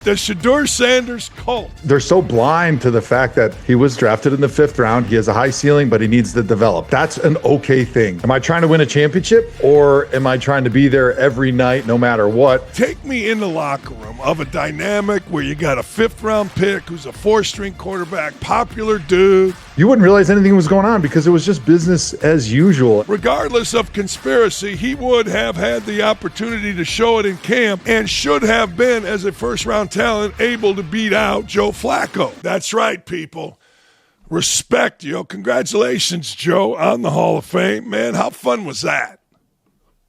The Shedeur Sanders cult. They're so blind to the fact that he was drafted in the 5th round. He has a high ceiling, but he needs to develop. That's an okay thing. Am I trying to win a championship, or am I trying to be there every night no matter what? Take me in the locker room of a dynamic where you got a 5th round pick who's a 4-string quarterback, popular dude. You wouldn't realize anything was going on because it was just business as usual. Regardless of conspiracy, he would have had the opportunity to show it in camp and should have been, as a first-round talent, able to beat out Joe Flacco. That's right, people. Respect, Congratulations, Joe, on the Hall of Fame. Man, how fun was that?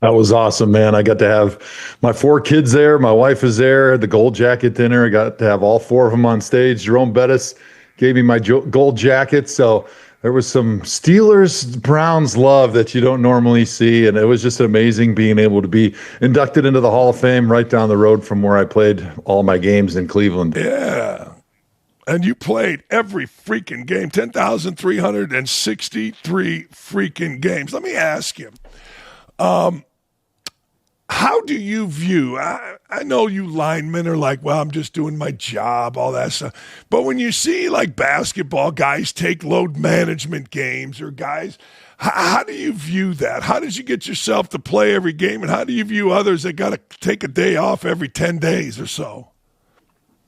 That was awesome, man. I got to have my 4 kids there. My wife is there. The gold jacket dinner. I got to have all 4 of them on stage. Jerome Bettis gave me my gold jacket. So there was some Steelers-Browns love that you don't normally see. And it was just amazing being able to be inducted into the Hall of Fame right down the road from where I played all my games in Cleveland. Yeah. And you played every freaking game, 10,363 freaking games. Let me ask you, how do you view, I know you linemen are like, well, I'm just doing my job, all that stuff. But when you see like basketball guys take load management games or guys, how do you view that? How did you get yourself to play every game? And how do you view others that got to take a day off every 10 days or so?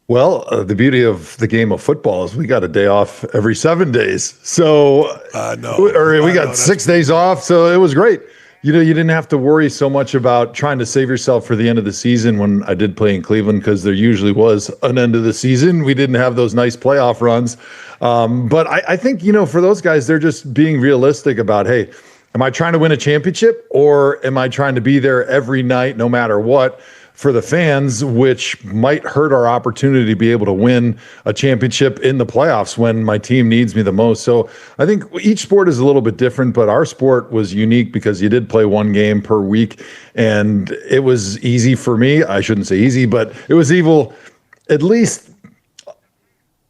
Well, the beauty of the game of football is we got a day off every 7 days. So, we got 6 days off. So it was great. You didn't have to worry so much about trying to save yourself for the end of the season when I did play in Cleveland, because there usually was an end of the season. We didn't have those nice playoff runs. But I think, for those guys, they're just being realistic about, hey, am I trying to win a championship, or am I trying to be there every night no matter what for the fans, which might hurt our opportunity to be able to win a championship in the playoffs when my team needs me the most. So I think each sport is a little bit different, but our sport was unique because you did play 1 game per week, and it was easy for me. I shouldn't say easy, but it was evil. At least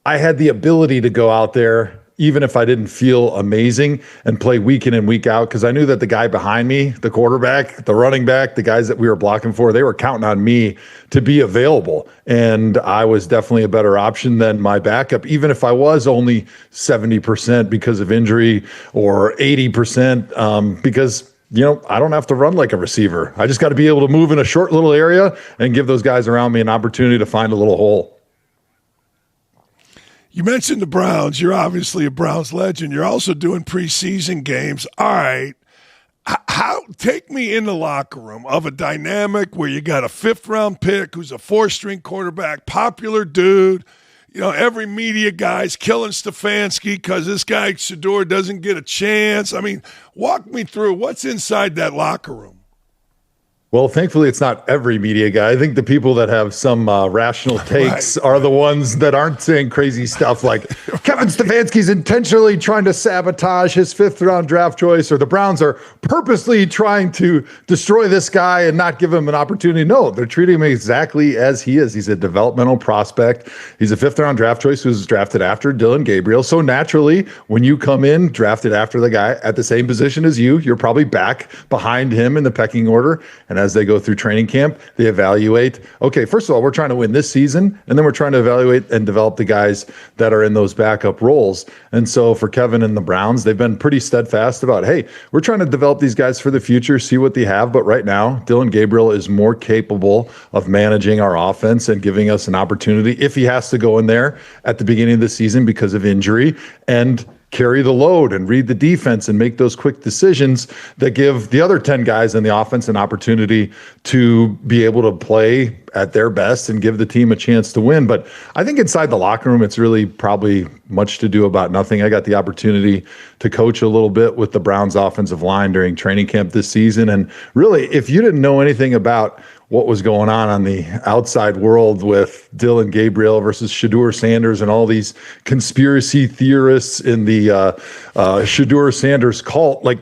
I had the ability to go out there, even if I didn't feel amazing, and play week in and week out, because I knew that the guy behind me, the quarterback, the running back, the guys that we were blocking for, they were counting on me to be available. And I was definitely a better option than my backup, even if I was only 70% because of injury or 80% because I don't have to run like a receiver. I just got to be able to move in a short little area and give those guys around me an opportunity to find a little hole. You mentioned the Browns. You're obviously a Browns legend. You're also doing preseason games. All right. Take me in the locker room of a dynamic where you got a 5th round pick who's a 4-string quarterback, popular dude. Every media guy's killing Stefanski because this guy Shedeur doesn't get a chance. I mean, walk me through what's inside that locker room. Well, thankfully, it's not every media guy. I think the people that have some rational takes are the ones that aren't saying crazy stuff like Kevin Stefanski's intentionally trying to sabotage his 5th round draft choice, or the Browns are purposely trying to destroy this guy and not give him an opportunity. No, they're treating him exactly as he is. He's a developmental prospect. He's a 5th round draft choice who was drafted after Dylan Gabriel. So naturally, when you come in drafted after the guy at the same position as you, you're probably back behind him in the pecking order. And as they go through training camp, they evaluate, okay, first of all, we're trying to win this season, and then we're trying to evaluate and develop the guys that are in those backup roles. And so for Kevin and the Browns, they've been pretty steadfast about, hey, we're trying to develop these guys for the future, see what they have. But right now, Dylan Gabriel is more capable of managing our offense and giving us an opportunity, if he has to go in there at the beginning of the season because of injury, and carry the load and read the defense and make those quick decisions that give the other 10 guys in the offense an opportunity to be able to play at their best and give the team a chance to win. But I think inside the locker room, it's really probably much to do about nothing. I got the opportunity to coach a little bit with the Browns offensive line during training camp this season. And really, if you didn't know anything about what was going on the outside world with Dylan Gabriel versus Shedeur Sanders and all these conspiracy theorists in the Shedeur Sanders cult, like,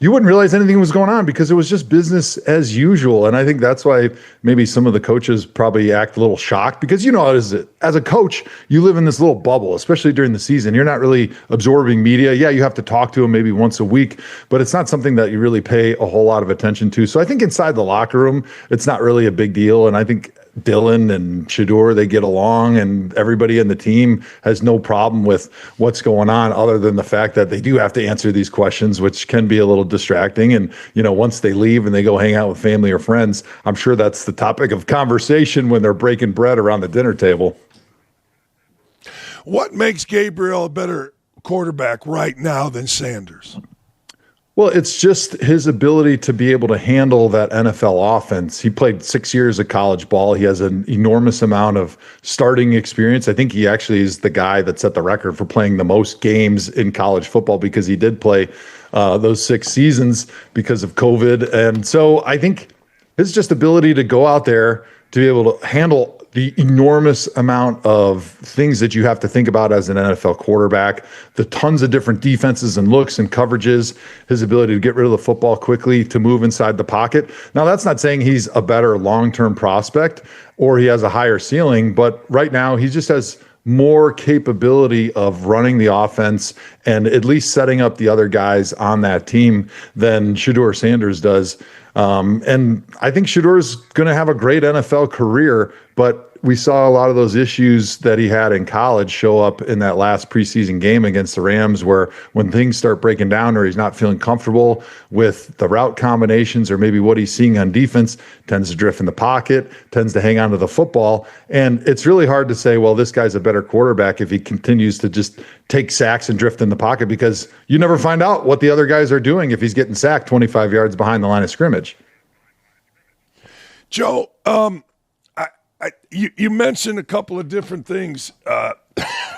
you wouldn't realize anything was going on because it was just business as usual. And I think that's why maybe some of the coaches probably act a little shocked, because, as a coach, you live in this little bubble, especially during the season. You're not really absorbing media. Yeah, you have to talk to them maybe once a week, but it's not something that you really pay a whole lot of attention to. So I think inside the locker room, it's not really a big deal. And I think Dylan and Shedeur, they get along, and everybody in the team has no problem with what's going on, other than the fact that they do have to answer these questions, which can be a little distracting. And, once they leave and they go hang out with family or friends, I'm sure that's the topic of conversation when they're breaking bread around the dinner table. What makes Gabriel a better quarterback right now than Sanders? Well, it's just his ability to be able to handle that NFL offense. He played 6 years of college ball. He has an enormous amount of starting experience. I think he actually is the guy that set the record for playing the most games in college football, because he did play those 6 seasons because of COVID. And so I think his just ability to go out there to be able to handle the enormous amount of things that you have to think about as an NFL quarterback, the tons of different defenses and looks and coverages, his ability to get rid of the football quickly, to move inside the pocket. Now, that's not saying he's a better long-term prospect or he has a higher ceiling, but right now he just has more capability of running the offense and at least setting up the other guys on that team than Shedeur Sanders does. And I think Shedeur's going to have a great NFL career, but we saw a lot of those issues that he had in college show up in that last preseason game against the Rams, where when things start breaking down or he's not feeling comfortable with the route combinations or maybe what he's seeing on defense, tends to drift in the pocket, tends to hang on to the football. And it's really hard to say, well, this guy's a better quarterback if he continues to just take sacks and drift in the pocket, because you never find out what the other guys are doing if he's getting sacked 25 yards behind the line of scrimmage. Joe, you mentioned a couple of different things.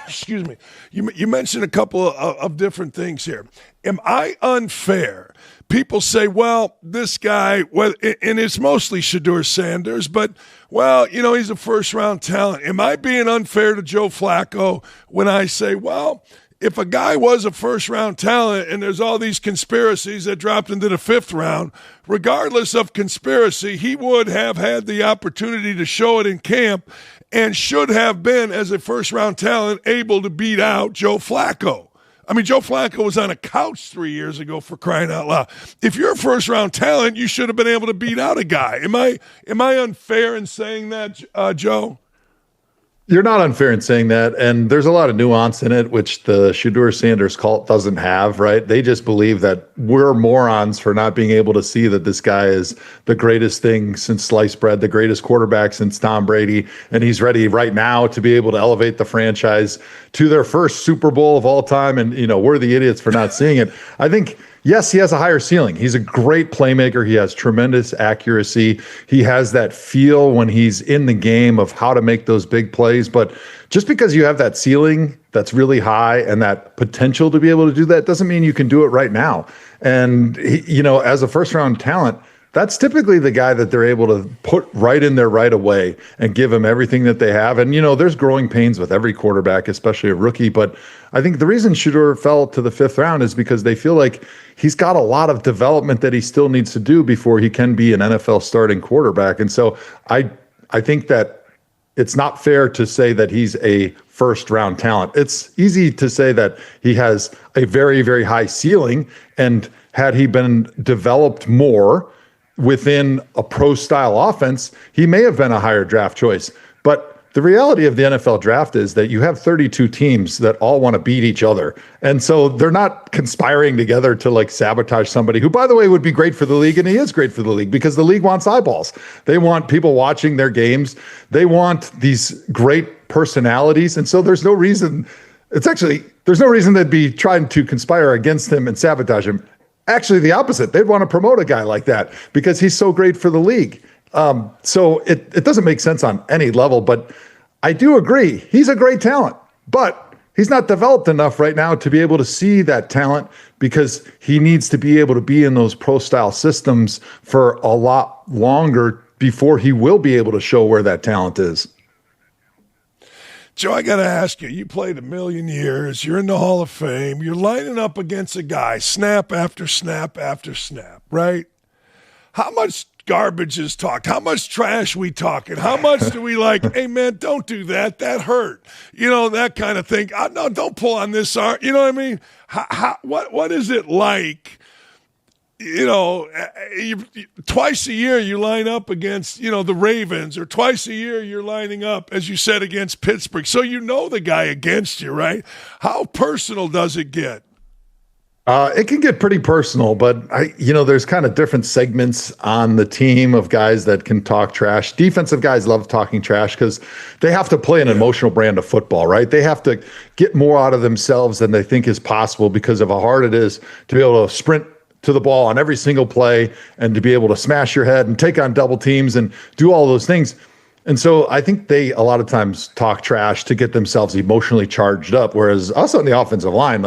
Excuse me. You mentioned a couple of different things here. Am I unfair? People say, well, this guy, and it's mostly Shedeur Sanders, but, well, he's a first-round talent. Am I being unfair to Joe Flacco when I say, well, if a guy was a first-round talent and there's all these conspiracies that dropped into the 5th round, regardless of conspiracy, he would have had the opportunity to show it in camp and should have been, as a first-round talent, able to beat out Joe Flacco. I mean, Joe Flacco was on a couch 3 years ago, for crying out loud. If you're a first-round talent, you should have been able to beat out a guy. Am I unfair in saying that, Joe? You're not unfair in saying that, and there's a lot of nuance in it, which the Shedeur Sanders cult doesn't have, right? They just believe that we're morons for not being able to see that this guy is the greatest thing since sliced bread, the greatest quarterback since Tom Brady, and he's ready right now to be able to elevate the franchise to their first Super Bowl of all time, and, we're the idiots for not seeing it. I think, yes, he has a higher ceiling. He's a great playmaker. He has tremendous accuracy. He has that feel when he's in the game of how to make those big plays. But just because you have that ceiling that's really high and that potential to be able to do that doesn't mean you can do it right now. And, as a first-round talent, that's typically the guy that they're able to put right in there right away and give him everything that they have. And, there's growing pains with every quarterback, especially a rookie. But I think the reason Shedeur fell to the 5th round is because they feel like he's got a lot of development that he still needs to do before he can be an NFL starting quarterback. And so I think that it's not fair to say that he's a first-round talent. It's easy to say that he has a very, very high ceiling, and had he been developed more within a pro-style offense, he may have been a higher draft choice. But the reality of the NFL draft is that you have 32 teams that all want to beat each other. And so they're not conspiring together to sabotage somebody who, by the way, would be great for the league. And he is great for the league because the league wants eyeballs. They want people watching their games. They want these great personalities. And so there's no reason they'd be trying to conspire against him and sabotage him. Actually, the opposite. They'd want to promote a guy like that because he's so great for the league. So it doesn't make sense on any level, but I do agree. He's a great talent, but he's not developed enough right now to be able to see that talent, because he needs to be able to be in those pro-style systems for a lot longer before he will be able to show where that talent is. Joe, I got to ask you, you played a million years, you're in the Hall of Fame, you're lining up against a guy, snap after snap after snap, right? How much garbage is talked? How much trash we talking? How much do we hey, man, don't do that. That hurt. That kind of thing. No, don't pull on this arm. You know what I mean? What is it like? twice a year you line up against, the Ravens, or twice a year you're lining up, as you said, against Pittsburgh. So the guy against you, right? How personal does it get? It can get pretty personal, but there's kind of different segments on the team of guys that can talk trash. Defensive guys love talking trash because they have to play an emotional brand of football, right? They have to get more out of themselves than they think is possible because of how hard it is to be able to sprint to the ball on every single play and to be able to smash your head and take on double teams and do all those things. And so I think they a lot of times talk trash to get themselves emotionally charged up, whereas us on the offensive line,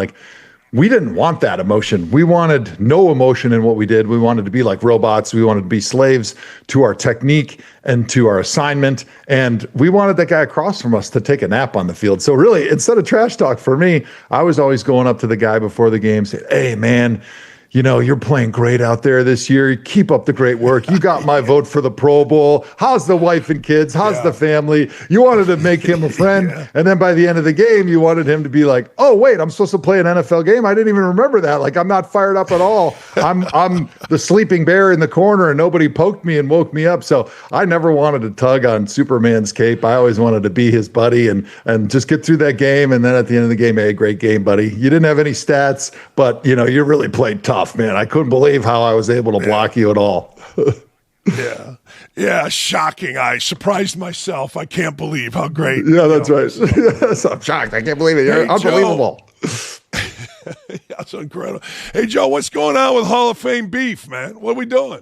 we didn't want that emotion. We wanted no emotion in what we did. We wanted to be like robots. We wanted to be slaves to our technique and to our assignment. And we wanted that guy across from us to take a nap on the field. So really, instead of trash talk for me, I was always going up to the guy before the game, saying, "Hey, man, you're playing great out there this year. Keep up the great work. You got my vote for the Pro Bowl. How's the wife and kids? How's the family?" You wanted to make him a friend. Yeah. And then by the end of the game, you wanted him to be like, "Oh, wait, I'm supposed to play an NFL game? I didn't even remember that. I'm not fired up at all. I'm the sleeping bear in the corner and nobody poked me and woke me up." So I never wanted to tug on Superman's cape. I always wanted to be his buddy and just get through that game. And then at the end of the game, "Hey, great game, buddy. You didn't have any stats, but you really played tough. Man, I couldn't believe how I was able to block you at all." Yeah, shocking. I surprised myself. I can't believe how great. Yeah, that's right. So I'm shocked. I can't believe it. You're unbelievable. That's incredible. Hey, Joe, what's going on with Hall of Fame beef, man? What are we doing?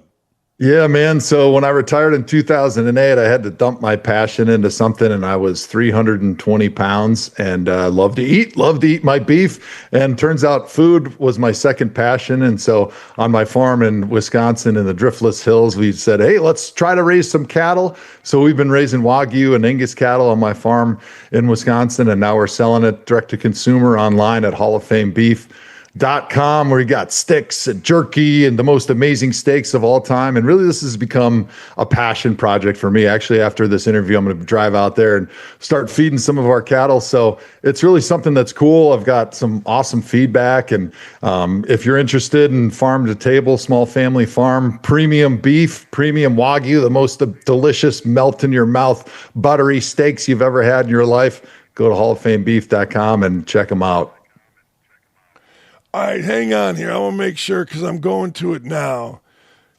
Yeah, man. So when I retired in 2008, I had to dump my passion into something, and I was 320 pounds and loved to eat my beef. And turns out food was my second passion. And so on my farm in Wisconsin in the Driftless Hills, we said, "Hey, let's try to raise some cattle." So we've been raising Wagyu and Angus cattle on my farm in Wisconsin, and now we're selling it direct to consumer online at HallOfFameBeef.com, where you got sticks and jerky and the most amazing steaks of all time. And really, this has become a passion project for me. Actually, after this interview, I'm going to drive out there and start feeding some of our cattle. So it's really something that's cool. I've got some awesome feedback. And if you're interested in farm to table, small family farm, premium beef, premium Wagyu, the most delicious melt in your mouth, buttery steaks you've ever had in your life, go to HallOfFameBeef.com and check them out. All right, hang on here. I want to make sure because I'm going to it now.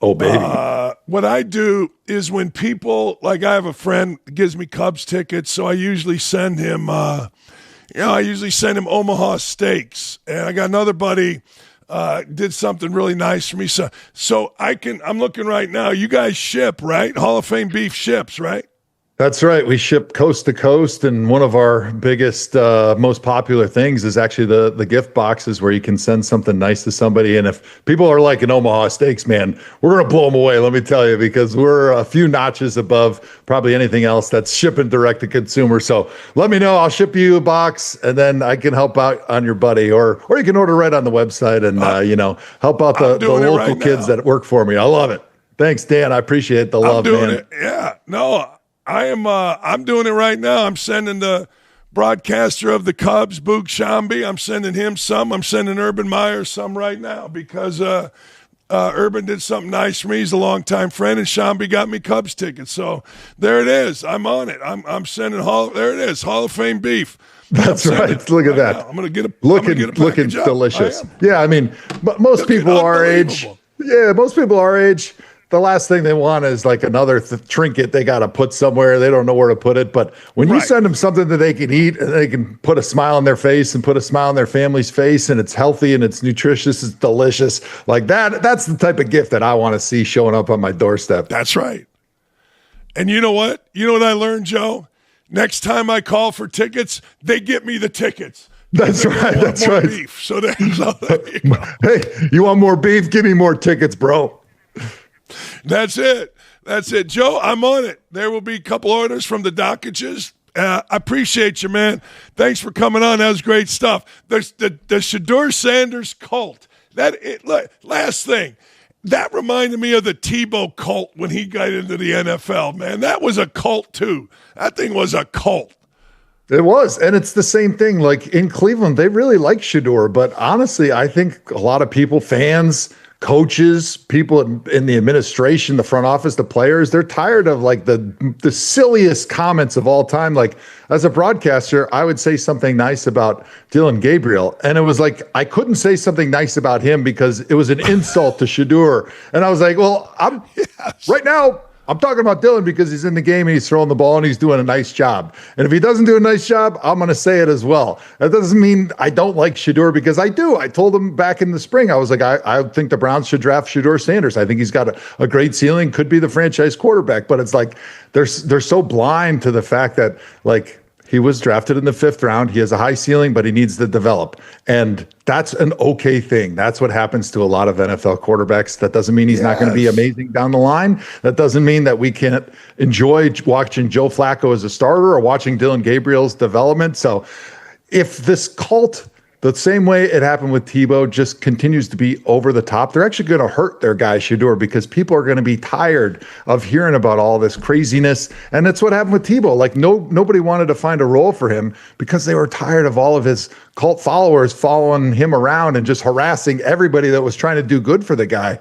Oh, baby. What I do is when people, I have a friend that gives me Cubs tickets, so I usually send him, Omaha steaks. And I got another buddy did something really nice for me. So I'm looking right now. You guys ship, right? Hall of Fame beef ships, right? That's right. We ship coast to coast, and one of our biggest, most popular things is actually the gift boxes where you can send something nice to somebody. And if people are liking Omaha steaks, man, we're going to blow them away, let me tell you, because we're a few notches above probably anything else that's shipping direct to consumer. So let me know. I'll ship you a box, and then I can help out on your buddy, or you can order right on the website and, help out the local right kids that work for me. I love it. Thanks, Dan. I appreciate the love, man. It. Yeah. No, I'm doing it right now. I'm sending the broadcaster of the Cubs, Boog Shambi. I'm sending him some. I'm sending Urban Meyer some right now because Urban did something nice for me. He's a longtime friend, and Shambi got me Cubs tickets. So there it is. I'm on it. I'm sending there it is. Hall of Fame beef. That's right. Look at that. Now. I'm gonna get a looking delicious. Yeah, I mean, most people our age. Yeah, most people our age, the last thing they want is another trinket they got to put somewhere. They don't know where to put it. But when you send them something that they can eat and they can put a smile on their face and put a smile on their family's face, and it's healthy and it's nutritious, it's delicious, that's the type of gift that I want to see showing up on my doorstep. That's right. And you know what? You know what I learned, Joe? Next time I call for tickets, they get me the tickets. That's right. That's right. Beef. So there you go. Hey, you want more beef? Give me more tickets, bro. That's it. Joe, I'm on it. There will be a couple orders from the Dakiches. I appreciate you, man. Thanks for coming on. That was great stuff. The Shedeur Sanders cult. Last thing. That reminded me of the Tebow cult when he got into the NFL, man. That was a cult, too. That thing was a cult. It was. And it's the same thing. In Cleveland, they really like Shedeur. But honestly, I think a lot of people, fans, coaches, people in the administration, the front office, the players, they're tired of like the silliest comments of all time. Like as a broadcaster, I would say something nice about Dylan Gabriel, and it was like I couldn't say something nice about him because it was an insult to Shedeur. And I was like, well, right now I'm talking about Dylan because he's in the game and he's throwing the ball and he's doing a nice job. And if he doesn't do a nice job, I'm going to say it as well. That doesn't mean I don't like Shedeur, because I do. I told him back in the spring, I was like, I think the Browns should draft Shedeur Sanders. I think he's got a great ceiling, could be the franchise quarterback. But it's like they're so blind to the fact that, like, he was drafted in the 5th round. He has a high ceiling, but he needs to develop. And that's an okay thing. That's what happens to a lot of NFL quarterbacks. That doesn't mean he's not going to be amazing down the line. That doesn't mean that we can't enjoy watching Joe Flacco as a starter or watching Dylan Gabriel's development. So if this cult, the same way it happened with Tebow, just continues to be over the top, they're actually going to hurt their guy Shedeur, because people are going to be tired of hearing about all this craziness. And that's what happened with Tebow. Like nobody wanted to find a role for him because they were tired of all of his cult followers following him around and just harassing everybody that was trying to do good for the guy.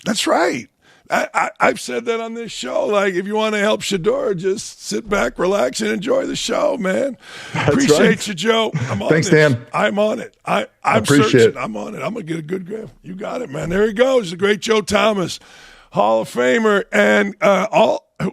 That's right. I've said that on this show. Like, if you want to help Shedeur, just sit back, relax, and enjoy the show, man. Appreciate you, Joe. I'm on Thanks, this. Dan. I'm on it. I'm appreciate searching. it. I'm on it. I'm going to get a good grip. You got it, man. There he goes. The great Joe Thomas, Hall of Famer. And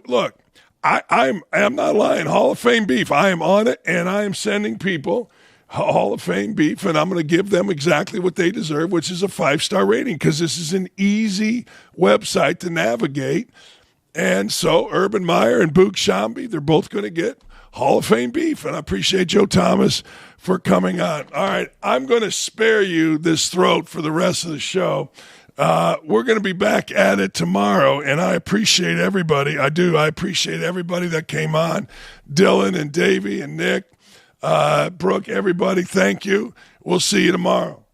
look, I'm not lying. Hall of Fame beef. I am on it, and I am sending people Hall of Fame beef, and I'm going to give them exactly what they deserve, which is a 5-star rating, because this is an easy website to navigate. And so Urban Meyer and Boog Shambi, they're both going to get Hall of Fame beef, and I appreciate Joe Thomas for coming on. All right, I'm going to spare you this throat for the rest of the show. We're going to be back at it tomorrow, and I appreciate everybody. I do. I appreciate everybody that came on, Dylan and Davey and Nick. Brooke, everybody, thank you. We'll see you tomorrow.